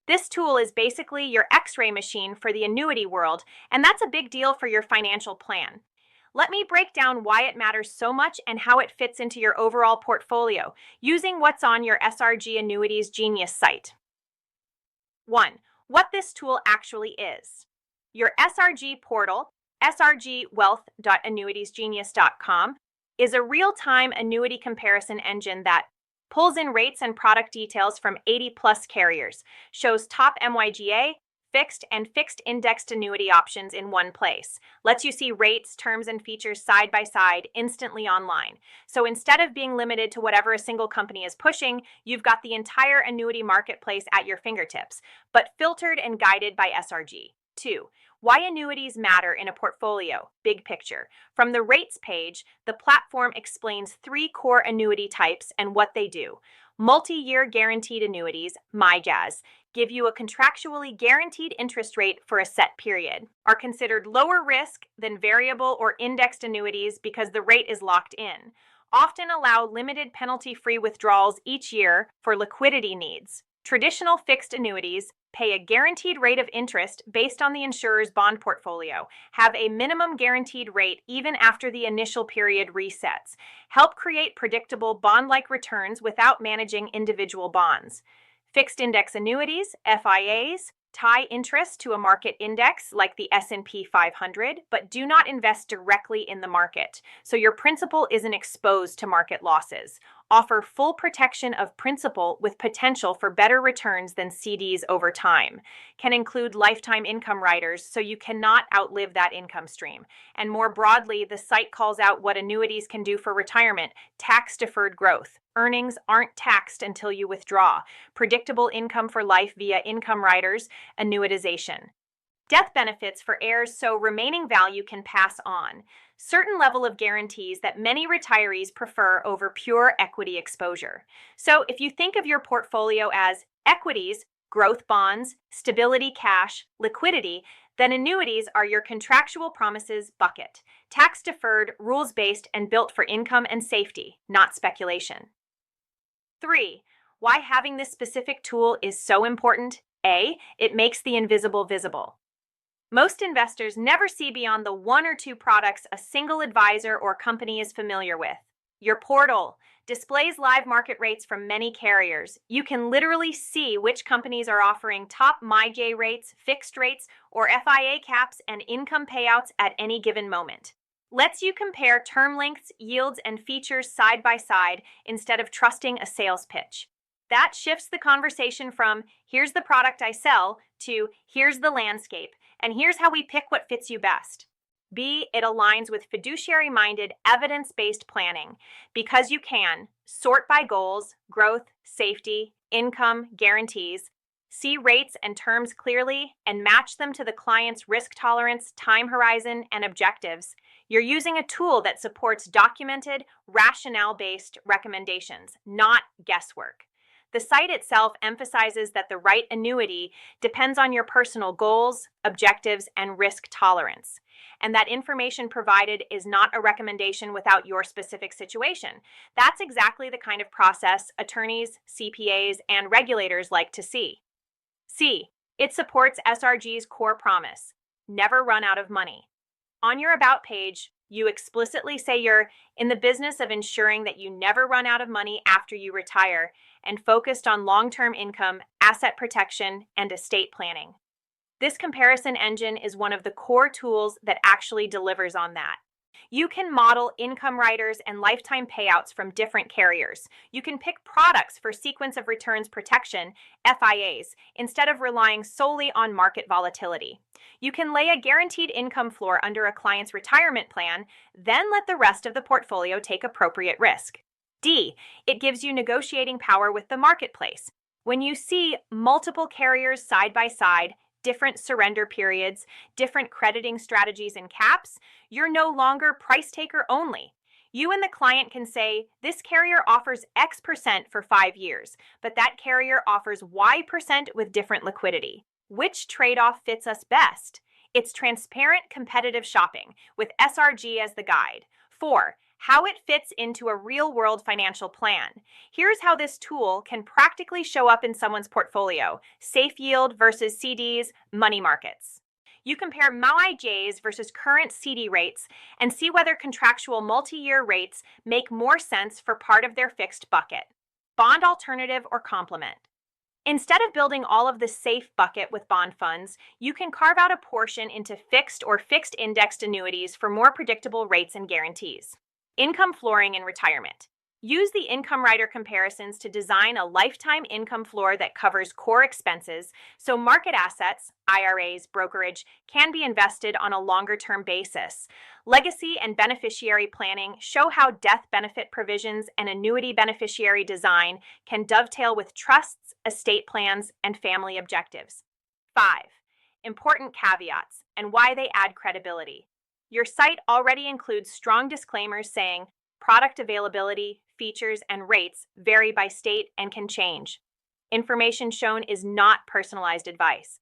This tool is basically your X-ray machine for the annuity world, and that's a big deal for your financial plan. Let me break down why it matters so much and how it fits into your overall portfolio, using what's on your SRG Annuities Genius site. 1. What this tool actually is. Your SRG portal, srgwealth.annuitiesgenius.com, is a real-time annuity comparison engine that pulls in rates and product details from 80-plus carriers, shows top MYGA, fixed and fixed indexed annuity options in one place, lets you see rates, terms, and features side by side instantly online. So instead of being limited to whatever a single company is pushing, you've got the entire annuity marketplace at your fingertips, but filtered and guided by SRG. 2. Why annuities matter in a portfolio, big picture. From the rates page, the platform explains 3 core annuity types and what they do. Multi-year guaranteed annuities, MYGAs, give you a contractually guaranteed interest rate for a set period, are considered lower risk than variable or indexed annuities because the rate is locked in, often allow limited penalty-free withdrawals each year for liquidity needs. Traditional fixed annuities pay a guaranteed rate of interest based on the insurer's bond portfolio, have a minimum guaranteed rate even after the initial period resets, help create predictable bond-like returns without managing individual bonds. Fixed index annuities, FIAs, tie interest to a market index like the S&P 500, but do not invest directly in the market, so your principal isn't exposed to market losses. Offer full protection of principal with potential for better returns than CDs over time. Can include lifetime income riders, so you cannot outlive that income stream. And more broadly, the site calls out what annuities can do for retirement: tax-deferred growth. Earnings aren't taxed until you withdraw. Predictable income for life via income riders, annuitization. Death benefits for heirs so remaining value can pass on. Certain level of guarantees that many retirees prefer over pure equity exposure. So if you think of your portfolio as equities, growth bonds, stability cash, liquidity, then annuities are your contractual promises bucket. Tax-deferred, rules-based, and built for income and safety, not speculation. 3. Why having this specific tool is so important? A. It makes the invisible visible. Most investors never see beyond the 1 or 2 products a single advisor or company is familiar with. Your portal displays live market rates from many carriers. You can literally see which companies are offering top MYGA rates, fixed rates, or FIA caps and income payouts at any given moment. Lets you compare term lengths, yields, and features side by side instead of trusting a sales pitch. That shifts the conversation from, here's the product I sell, to here's the landscape, and here's how we pick what fits you best. B, it aligns with fiduciary-minded, evidence-based planning. Because you can, sort by goals, growth, safety, income, guarantees, see rates and terms clearly, and match them to the client's risk tolerance, time horizon, and objectives. You're using a tool that supports documented, rationale-based recommendations, not guesswork. The site itself emphasizes that the right annuity depends on your personal goals, objectives, and risk tolerance, and that information provided is not a recommendation without your specific situation. That's exactly the kind of process attorneys, CPAs, and regulators like to see. C. It supports SRG's core promise: never run out of money. On your About page, you explicitly say you're in the business of ensuring that you never run out of money after you retire, and focused on long-term income, asset protection, and estate planning. This comparison engine is one of the core tools that actually delivers on that. You can model income riders and lifetime payouts from different carriers. You can pick products for sequence of returns protection, FIAs, instead of relying solely on market volatility. You can lay a guaranteed income floor under a client's retirement plan, then let the rest of the portfolio take appropriate risk. D, it gives you negotiating power with the marketplace. When you see multiple carriers side by side, different surrender periods, different crediting strategies and caps, you're no longer price taker only. You and the client can say, this carrier offers X% for 5 years, but that carrier offers Y% with different liquidity. Which trade-off fits us best? It's transparent, competitive shopping with SRG as the guide. 4. how it fits into a real-world financial plan. Here's how this tool can practically show up in someone's portfolio: safe yield versus CDs, money markets. You compare MYGAs versus current CD rates and see whether contractual multi-year rates make more sense for part of their fixed bucket. Bond alternative or complement. Instead of building all of the safe bucket with bond funds, you can carve out a portion into fixed or fixed indexed annuities for more predictable rates and guarantees. Income flooring in retirement. Use the income rider comparisons to design a lifetime income floor that covers core expenses, so market assets, IRAs, brokerage, can be invested on a longer-term basis. Legacy and beneficiary planning show how death benefit provisions and annuity beneficiary design can dovetail with trusts, estate plans, and family objectives. 5. Important caveats and why they add credibility. Your site already includes strong disclaimers saying product availability, features, and rates vary by state and can change. Information shown is not personalized advice.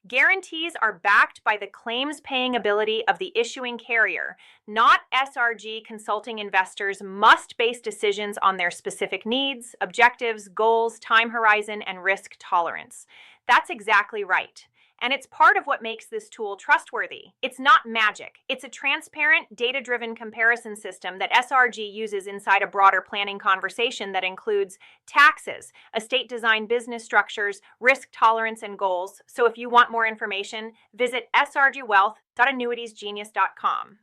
Guarantees are backed by the claims-paying ability of the issuing carrier. Not SRG consulting investors must base decisions on their specific needs, objectives, goals, time horizon, and risk tolerance. That's exactly right. And it's part of what makes this tool trustworthy. It's not magic. It's a transparent, data-driven comparison system that SRG uses inside a broader planning conversation that includes taxes, estate design, business structures, risk tolerance, and goals. So if you want more information, visit srgwealth.annuitiesgenius.com.